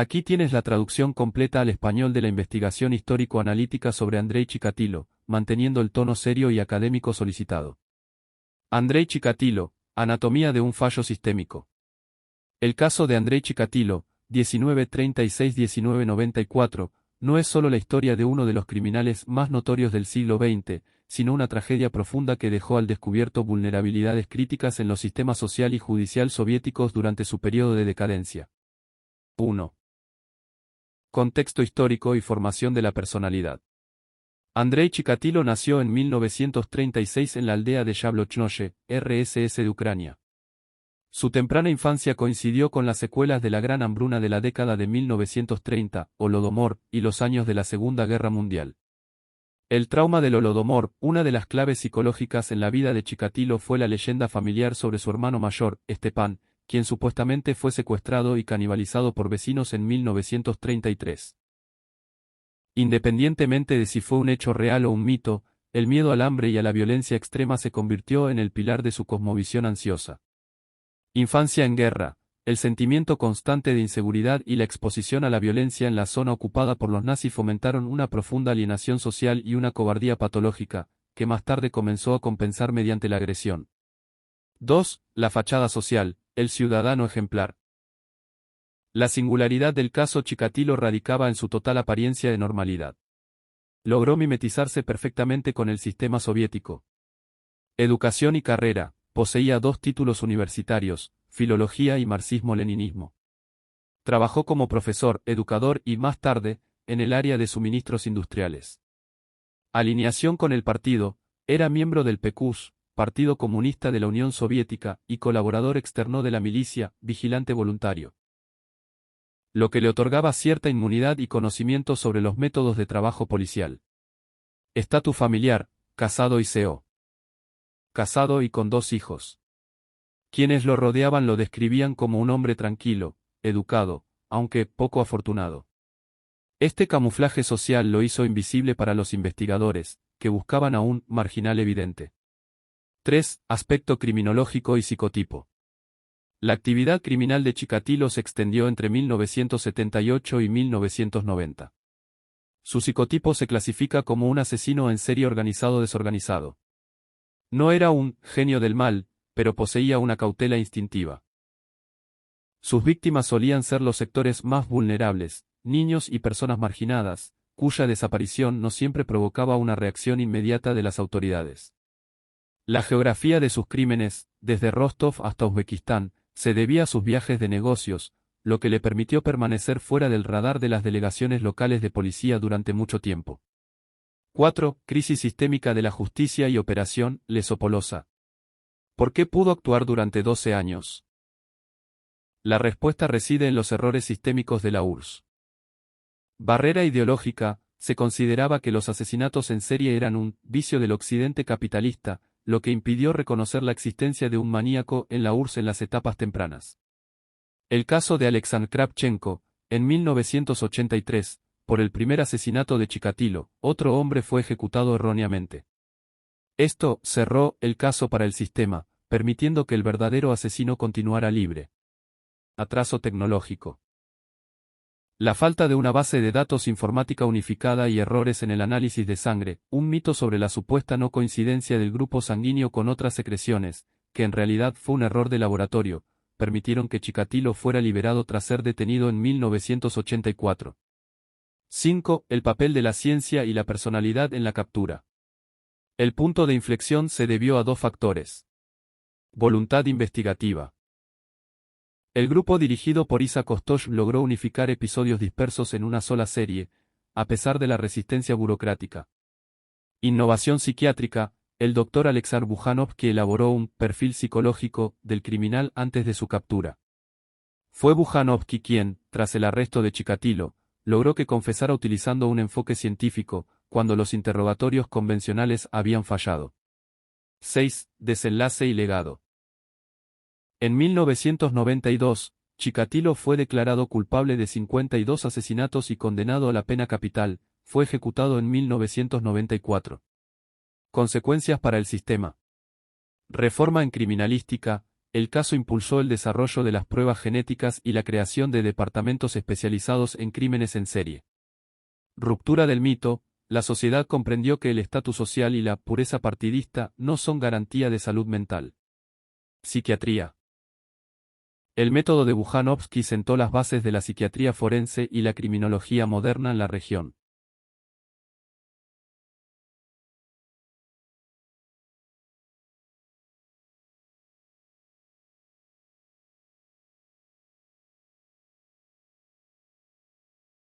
Aquí tienes la traducción completa al español de la investigación histórico-analítica sobre Andrei Chikatilo, manteniendo el tono serio y académico solicitado. Andrei Chikatilo, anatomía de un fallo sistémico. El caso de Andrei Chikatilo, 1936-1994, no es solo la historia de uno de los criminales más notorios del siglo XX, sino una tragedia profunda que dejó al descubierto vulnerabilidades críticas en los sistemas social y judicial soviéticos durante su periodo de decadencia. 1. Contexto histórico y formación de la personalidad. Andrei Chikatilo nació en 1936 en la aldea de Yablochnoye, RSS de Ucrania. Su temprana infancia coincidió con las secuelas de la gran hambruna de la década de 1930, Holodomor, y los años de la Segunda Guerra Mundial. El trauma del Holodomor, una de las claves psicológicas en la vida de Chikatilo, fue la leyenda familiar sobre su hermano mayor, Stepan, quien supuestamente fue secuestrado y canibalizado por vecinos en 1933. Independientemente de si fue un hecho real o un mito, el miedo al hambre y a la violencia extrema se convirtió en el pilar de su cosmovisión ansiosa. Infancia en guerra, el sentimiento constante de inseguridad y la exposición a la violencia en la zona ocupada por los nazis fomentaron una profunda alienación social y una cobardía patológica, que más tarde comenzó a compensar mediante la agresión. 2. La fachada social, el ciudadano ejemplar. La singularidad del caso Chikatilo radicaba en su total apariencia de normalidad. Logró mimetizarse perfectamente con el sistema soviético. Educación y carrera. Poseía 2 títulos universitarios, filología y marxismo-leninismo. Trabajó como profesor, educador y, más tarde, en el área de suministros industriales. Alineación con el partido, era miembro del PQS, Partido Comunista de la Unión Soviética, y colaborador externo de la milicia, vigilante voluntario. Lo que le otorgaba cierta inmunidad y conocimiento sobre los métodos de trabajo policial. Estatus familiar, casado y CO. Casado y con 2 hijos. Quienes lo rodeaban lo describían como un hombre tranquilo, educado, aunque poco afortunado. Este camuflaje social lo hizo invisible para los investigadores, que buscaban a un marginal evidente. 3. Aspecto criminológico y psicotipo. La actividad criminal de Chikatilo se extendió entre 1978 y 1990. Su psicotipo se clasifica como un asesino en serie organizado desorganizado. No era un genio del mal, pero poseía una cautela instintiva. Sus víctimas solían ser los sectores más vulnerables, niños y personas marginadas, cuya desaparición no siempre provocaba una reacción inmediata de las autoridades. La geografía de sus crímenes, desde Rostov hasta Uzbekistán, se debía a sus viajes de negocios, lo que le permitió permanecer fuera del radar de las delegaciones locales de policía durante mucho tiempo. 4. Crisis sistémica de la justicia y operación Lesopolosa. ¿Por qué pudo actuar durante 12 años? La respuesta reside en los errores sistémicos de la URSS. Barrera ideológica, se consideraba que los asesinatos en serie eran un vicio del occidente capitalista, lo que impidió reconocer la existencia de un maníaco en la URSS en las etapas tempranas. El caso de Alexandr Kravchenko, en 1983, por el primer asesinato de Chikatilo, otro hombre fue ejecutado erróneamente. Esto cerró el caso para el sistema, permitiendo que el verdadero asesino continuara libre. Atraso tecnológico. La falta de una base de datos informática unificada y errores en el análisis de sangre, un mito sobre la supuesta no coincidencia del grupo sanguíneo con otras secreciones, que en realidad fue un error de laboratorio, permitieron que Chikatilo fuera liberado tras ser detenido en 1984. 5. El papel de la ciencia y la personalidad en la captura. El punto de inflexión se debió a 2 factores. Voluntad investigativa. El grupo dirigido por Isa Kostosh logró unificar episodios dispersos en una sola serie, a pesar de la resistencia burocrática. Innovación psiquiátrica. El Dr. Alexar Bujanovsky elaboró un perfil psicológico del criminal antes de su captura. Fue Bujanovsky quien, tras el arresto de Chikatilo, logró que confesara utilizando un enfoque científico, cuando los interrogatorios convencionales habían fallado. 6. Desenlace y legado. En 1992, Chikatilo fue declarado culpable de 52 asesinatos y condenado a la pena capital, fue ejecutado en 1994. Consecuencias para el sistema. Reforma en criminalística. El caso impulsó el desarrollo de las pruebas genéticas y la creación de departamentos especializados en crímenes en serie. Ruptura del mito. La sociedad comprendió que el estatus social y la pureza partidista no son garantía de salud mental. Psiquiatría. El método de Bujanovsky sentó las bases de la psiquiatría forense y la criminología moderna en la región.